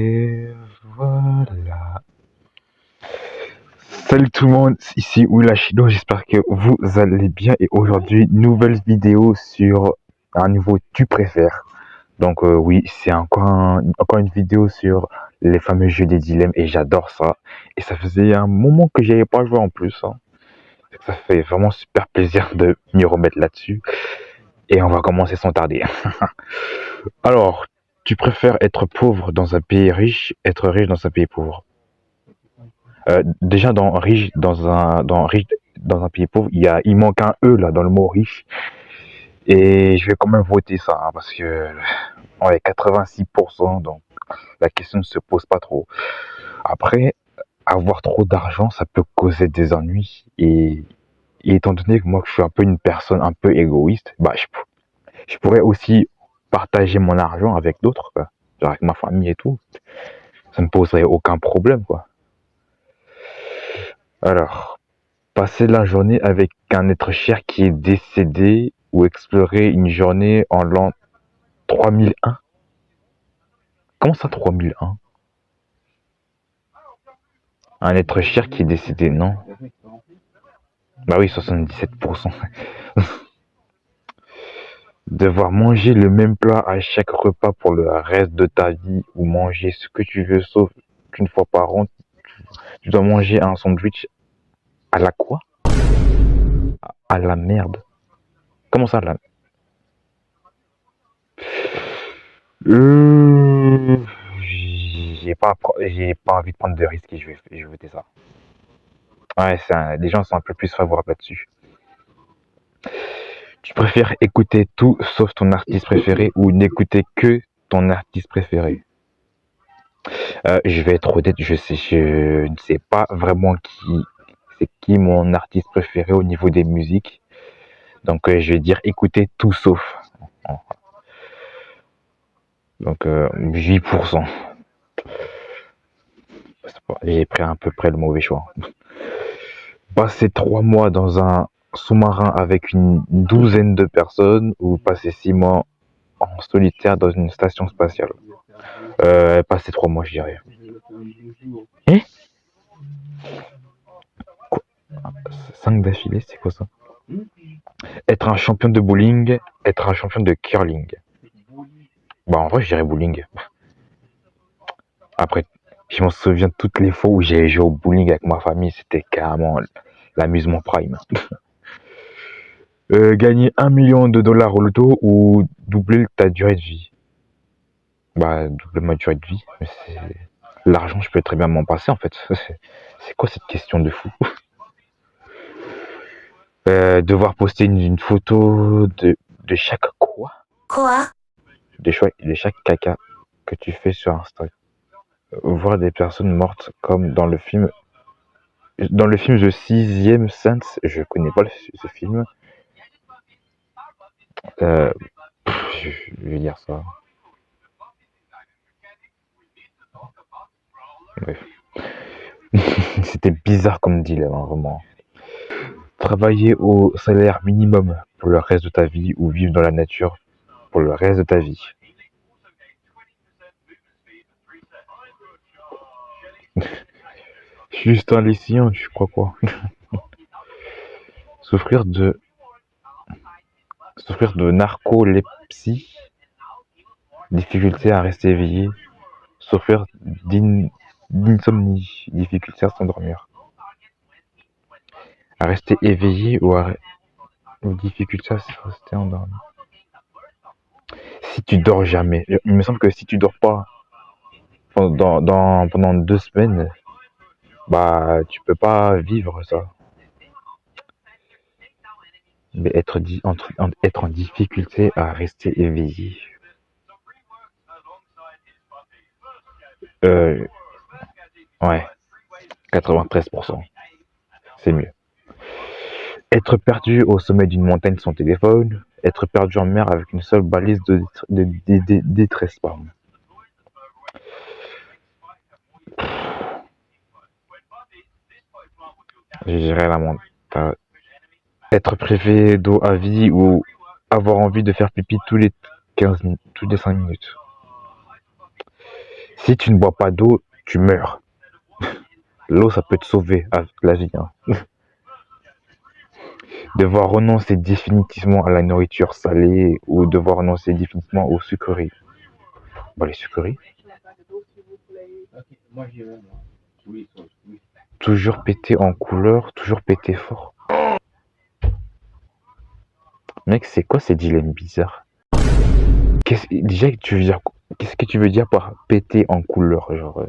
Et voilà. Salut tout le monde, ici Oulachino, j'espère que vous allez bien et aujourd'hui, nouvelle vidéo sur un nouveau tu préfères. Donc oui, c'est encore une vidéo sur les fameux jeux des dilemmes et j'adore ça. Et ça faisait un moment que j'avais pas joué en plus. Hein. Ça fait vraiment super plaisir de m'y remettre là-dessus. Et on va commencer sans tarder. Alors, tu préfères être pauvre dans un pays riche, être riche dans un pays pauvre? Déjà dans un pays pauvre, il manque un E là dans le mot riche et je vais quand même voter ça hein, parce que on est 86% donc la question ne se pose pas trop. Après, avoir trop d'argent, ça peut causer des ennuis et étant donné que moi je suis un peu une personne un peu égoïste, bah je pourrais aussi partager mon argent avec d'autres, quoi. Genre avec ma famille et tout. Ça ne poserait aucun problème quoi. Alors, passer la journée avec un être cher qui est décédé ou explorer une journée en l'an 3001. Comment ça 3001? Un être cher qui est décédé, non? Bah oui, 77%. Devoir manger le même plat à chaque repas pour le reste de ta vie ou manger ce que tu veux sauf qu'une fois par an, tu dois manger un sandwich à la quoi? À la merde. Comment ça la... Euh... J'ai pas envie de prendre de risques et je vais voter ça. Ouais, les gens sont un peu plus favorables là-dessus. Tu préfères écouter tout sauf ton artiste préféré ou n'écouter que ton artiste préféré? Je vais être honnête, je ne sais pas vraiment c'est qui mon artiste préféré au niveau des musiques. Donc je vais dire écouter tout sauf. Donc 8%. J'ai pris à peu près le mauvais choix. Passer 3 mois dans un sous-marin avec une douzaine de personnes ou passer 6 mois en solitaire dans une station spatiale. Passer 3 mois, je dirais. Hein? Quoi? 5 d'affilée, c'est quoi ça? Être un champion de bowling, être un champion de curling. Bah en vrai, je dirais bowling. Après, je m'en souviens toutes les fois où j'ai joué au bowling avec ma famille, c'était carrément l'amusement prime. Gagner 1 million de dollars au loto ou doubler ta durée de vie? Bah, doubler ma durée de vie. L'argent, je peux très bien m'en passer en fait. C'est quoi cette question de fou? Devoir poster une photo de chaque quoi? Quoi? De chaque caca que tu fais sur Insta. Voir des personnes mortes comme dans le film. Dans le film The Sixième Sense, je connais pas ce film. Euh, je vais dire ça. Bref. C'était bizarre comme dilemme, hein, vraiment. Travailler au salaire minimum pour le reste de ta vie ou vivre dans la nature pour le reste de ta vie. Juste un lycéen, tu crois quoi? Souffrir de narcolepsie, difficulté à rester éveillé, souffrir d'insomnie, difficulté à s'endormir. À rester éveillé ou difficulté à rester endormi. Si tu dors jamais, il me semble que si tu dors pas pendant 2 semaines, bah tu peux pas vivre ça. Mais être en difficulté à rester éveillé. Euh, ouais, 93%. C'est mieux. Être perdu au sommet d'une montagne sans téléphone, être perdu en mer avec une seule balise de détresse. Pardon. Je dirais la montagne. Être privé d'eau à vie ou avoir envie de faire pipi tous les 15 minutes, tous les 5 minutes. Si tu ne bois pas d'eau, tu meurs. L'eau, ça peut te sauver la vie. Hein. Devoir renoncer définitivement à la nourriture salée ou devoir renoncer définitivement aux sucreries. Bah, les sucreries. Toujours péter en couleur, toujours péter fort. Mec, c'est quoi ces dilemmes bizarres? Déjà, qu'est-ce que tu veux dire par péter en couleur? Genre,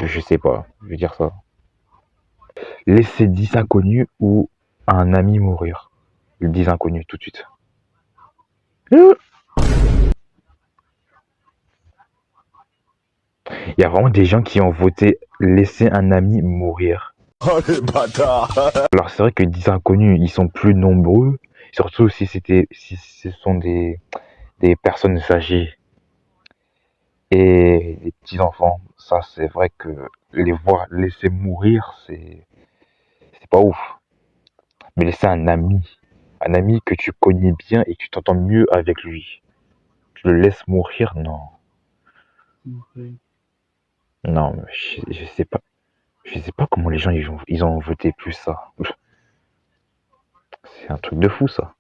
je sais pas, je veux dire ça. Laisser 10 inconnus ou un ami mourir. 10 inconnus tout de suite. Il y a vraiment des gens qui ont voté laisser un ami mourir. Oh les bâtards. Alors c'est vrai que 10 inconnus, ils sont plus nombreux, surtout si ce sont des personnes âgées et des petits enfants. Ça c'est vrai que les voir laisser mourir, c'est pas ouf. Mais laisser un ami que tu connais bien et que tu t'entends mieux avec lui, tu le laisses mourir, non. Non, je sais pas. Je sais pas comment les gens ils ont voté plus ça. C'est un truc de fou ça.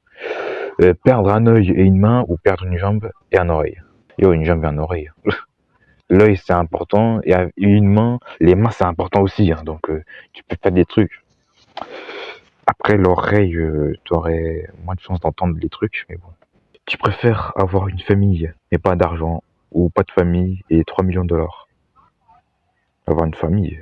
Perdre un œil et une main ou perdre une jambe et un oreille. Yo, une jambe et un oreille. L'œil c'est important et une main, les mains c'est important aussi. Hein, donc tu peux faire des trucs. Après l'oreille, t'aurais moins de chances d'entendre les trucs, mais bon. Tu préfères avoir une famille et pas d'argent ou pas de famille et 3 millions de dollars? Avoir une famille.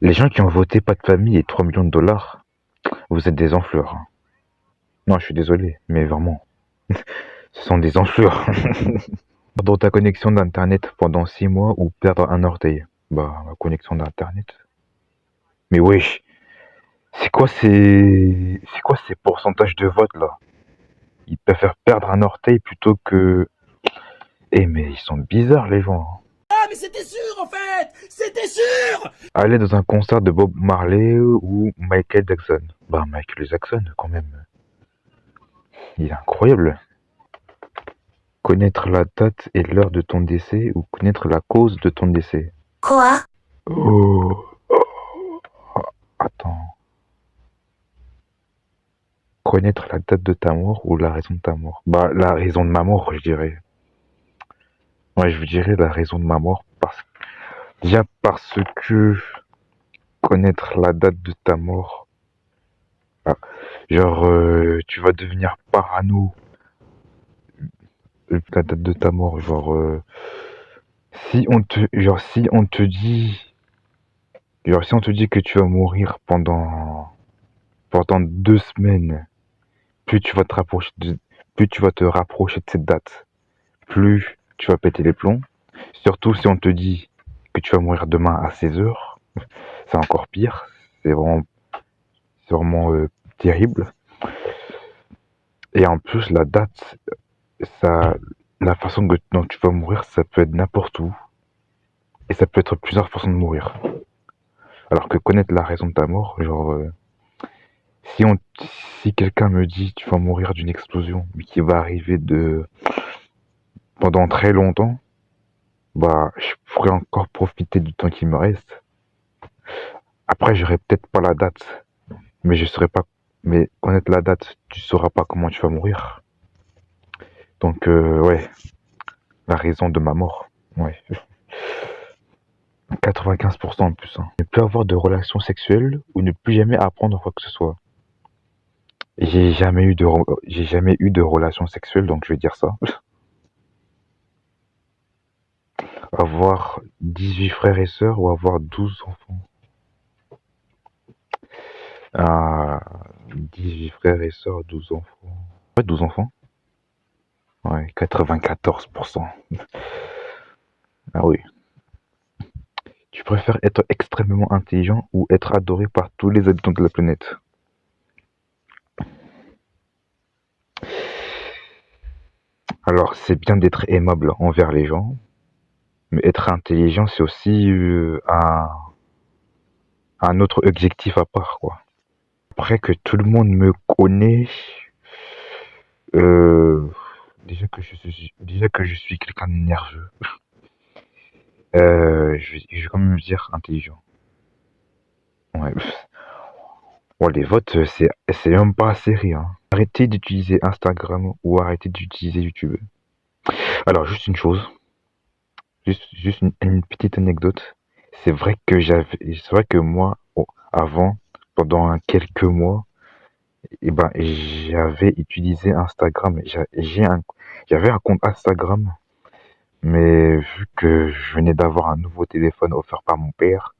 Les gens qui ont voté pas de famille et 3 millions de dollars, vous êtes des enfleurs. Hein. Non, je suis désolé, mais vraiment. Ce sont des enflures. Perdre ta connexion d'internet pendant 6 mois ou perdre un orteil. Bah, ma connexion d'internet. Mais wesh, c'est quoi ces pourcentages de vote là? Ils préfèrent perdre un orteil plutôt que. Eh mais ils sont bizarres les gens. Hein. Ah mais c'était sûr en fait. C'était sûr. Aller dans un concert de Bob Marley ou Michael Jackson. Bah Michael Jackson quand même. Il est incroyable. Connaître la date et l'heure de ton décès ou connaître la cause de ton décès. Quoi? Oh. Attends. Connaître la date de ta mort ou la raison de ta mort? Bah, la raison de ma mort, je dirais. Ouais, je vous dirais la raison de ma mort déjà parce que connaître la date de ta mort, ah, genre, tu vas devenir parano. La date de ta mort, genre, si on te dit que tu vas mourir pendant 2 semaines, plus tu vas te rapprocher de cette date, plus tu vas péter les plombs. Surtout si on te dit que tu vas mourir demain à 16 heures, c'est encore pire. C'est vraiment terrible. Et en plus, la date, ça, la façon dont tu vas mourir, ça peut être n'importe où. Et ça peut être plusieurs façons de mourir. Alors que connaître la raison de ta mort, genre, si, si quelqu'un me dit tu vas mourir d'une explosion, mais qui va arriver pendant très longtemps, bah, je pourrais encore profiter du temps qui me reste. Après, j'aurais peut-être pas la date, mais je saurais pas. Mais connaître la date, tu sauras pas comment tu vas mourir. Donc, ouais, la raison de ma mort, ouais. 95% en plus. Hein. Ne plus avoir de relations sexuelles ou ne plus jamais apprendre quoi que ce soit. J'ai jamais eu de relations sexuelles, donc je vais dire ça. Avoir 18 frères et sœurs ou avoir 12 enfants. 18 frères et sœurs, 12 enfants. Ouais, 12 enfants. Ouais, 94%. Ah oui. Tu préfères être extrêmement intelligent ou être adoré par tous les habitants de la planète? Alors, c'est bien d'être aimable envers les gens, mais être intelligent, c'est aussi un autre objectif à part, quoi. après que tout le monde me connaît, euh, déjà que je suis quelqu'un de nerveux, je vais quand même dire intelligent. Ouais. Bon, les votes, c'est même pas serré, hein. Arrêtez d'utiliser Instagram ou arrêtez d'utiliser YouTube. Alors, juste une chose, juste une petite anecdote. C'est vrai que moi, avant, pendant quelques mois, eh ben, j'avais utilisé Instagram. J'avais un compte Instagram, mais vu que je venais d'avoir un nouveau téléphone offert par mon père,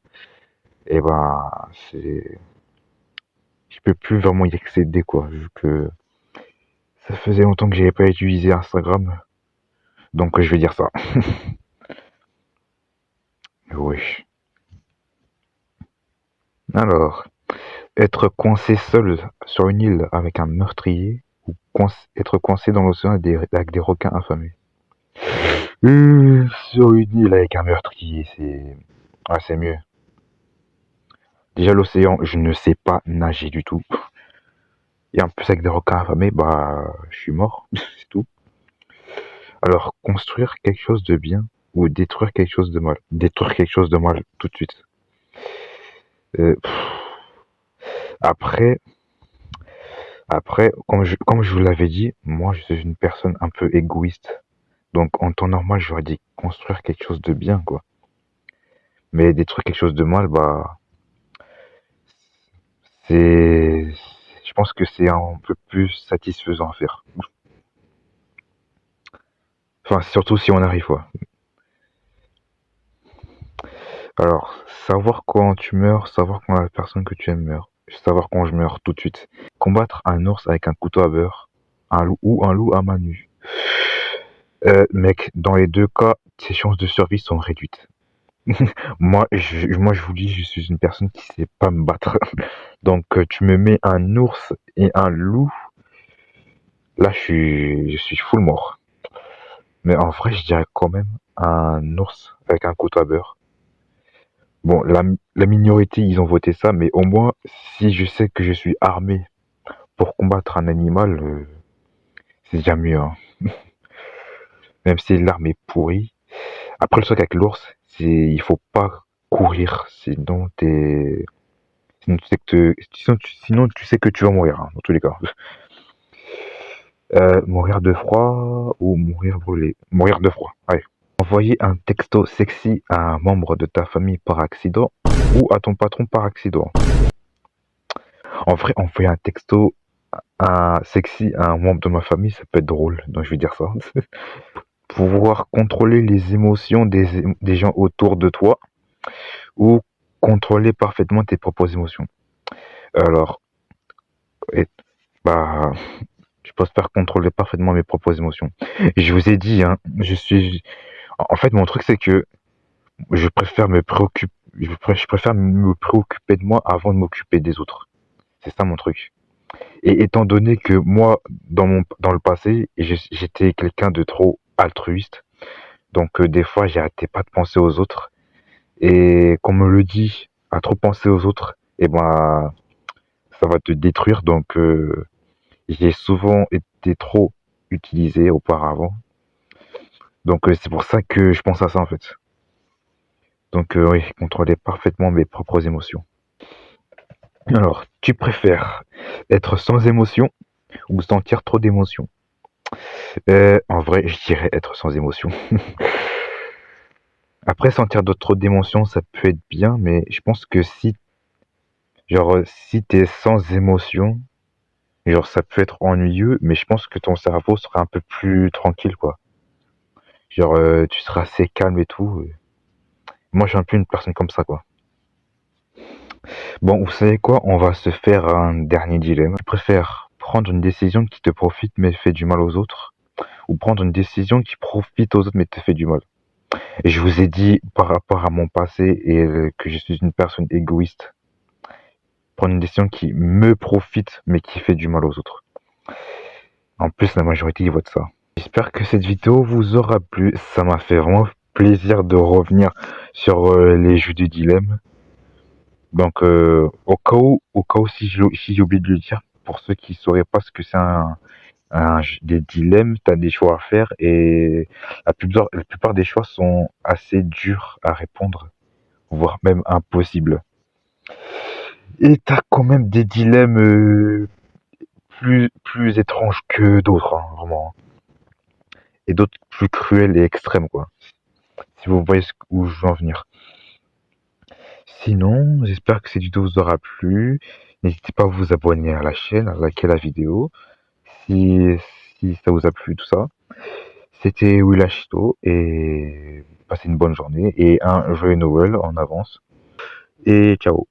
eh ben, je peux plus vraiment y accéder, quoi, vu que ça faisait longtemps que j'avais pas utilisé Instagram. Donc, je vais dire ça. Oui. Alors, être coincé seul sur une île avec un meurtrier ou être coincé dans l'océan avec des requins affamés. Sur une île avec un meurtrier, c'est mieux. Déjà l'océan, je ne sais pas nager du tout. Et en plus avec des requins affamés, bah je suis mort, c'est tout. Alors construire quelque chose de bien ou détruire quelque chose de mal. Détruire quelque chose de mal tout de suite. Pff, après, comme je vous l'avais dit, moi je suis une personne un peu égoïste. Donc en temps normal, j'aurais dit construire quelque chose de bien, quoi. Mais détruire quelque chose de mal, bah c'est, je pense que c'est un peu plus satisfaisant à faire. Enfin, surtout si on arrive, quoi. Alors, savoir quand tu meurs, savoir quand la personne que tu aimes meurt, savoir quand je meurs tout de suite. Combattre un ours avec un couteau à beurre, un loup à main nue. Mec, dans les deux cas, tes chances de survie sont réduites. Moi, je vous dis, je suis une personne qui sait pas me battre. Donc, tu me mets un ours et un loup, là, je suis full mort. Mais en vrai, je dirais quand même un ours avec un couteau à beurre. Bon, la minorité, ils ont voté ça, mais au moins, si je sais que je suis armé pour combattre un animal, c'est déjà mieux, hein. Même si l'arme est pourrie. Après, le truc avec l'ours, il faut pas courir, sinon tu sais que tu vas mourir, hein, dans tous les cas. Mourir de froid ou mourir brûlé? Mourir de froid, allez. Envoyer un texto sexy à un membre de ta famille par accident ou à ton patron par accident. En vrai, envoyer un texto sexy à un membre de ma famille, ça peut être drôle, donc je vais dire ça. Pouvoir contrôler les émotions des gens autour de toi ou contrôler parfaitement tes propres émotions. Alors, et, bah, je peux faire contrôler parfaitement mes propres émotions. Et je vous ai dit, hein, en fait, mon truc, c'est que je préfère je préfère me préoccuper de moi avant de m'occuper des autres. C'est ça mon truc. Et étant donné que moi, dans le passé, j'étais quelqu'un de trop altruiste, donc des fois, j'arrêtais pas de penser aux autres. Et qu'on me le dit, à trop penser aux autres, et ben, ça va te détruire. Donc, j'ai souvent été trop utilisé auparavant. Donc, c'est pour ça que je pense à ça en fait. Donc, oui, contrôler parfaitement mes propres émotions. Alors, tu préfères être sans émotion ou sentir trop d'émotions? En vrai, je dirais être sans émotion. Après, sentir trop d'émotions, ça peut être bien, mais je pense que si t'es sans émotion, genre ça peut être ennuyeux, mais je pense que ton cerveau sera un peu plus tranquille, quoi. Genre, tu seras assez calme et tout. Moi, je suis un peu une personne comme ça, quoi. Bon, vous savez quoi? On va se faire un dernier dilemme. Tu préfères prendre une décision qui te profite mais fait du mal aux autres, ou prendre une décision qui profite aux autres mais te fait du mal? Et je vous ai dit par rapport à mon passé et que je suis une personne égoïste. Prendre une décision qui me profite mais qui fait du mal aux autres. En plus, la majorité ils votent ça. J'espère que cette vidéo vous aura plu. Ça m'a fait vraiment plaisir de revenir sur les jeux du dilemme. Donc, au cas où si j'ai oublié de le dire, pour ceux qui sauraient pas ce que c'est des dilemmes, tu as des choix à faire et la plupart des choix sont assez durs à répondre, voire même impossibles. Et tu as quand même des dilemmes plus étranges que d'autres, hein, vraiment. Et d'autres plus cruels et extrêmes, quoi. Si vous voyez où je veux en venir. Sinon, j'espère que cette vidéo vous aura plu. N'hésitez pas à vous abonner à la chaîne, à liker la vidéo, si, si ça vous a plu, tout ça. C'était Willachito et passez une bonne journée et un joyeux Noël en avance. Et ciao.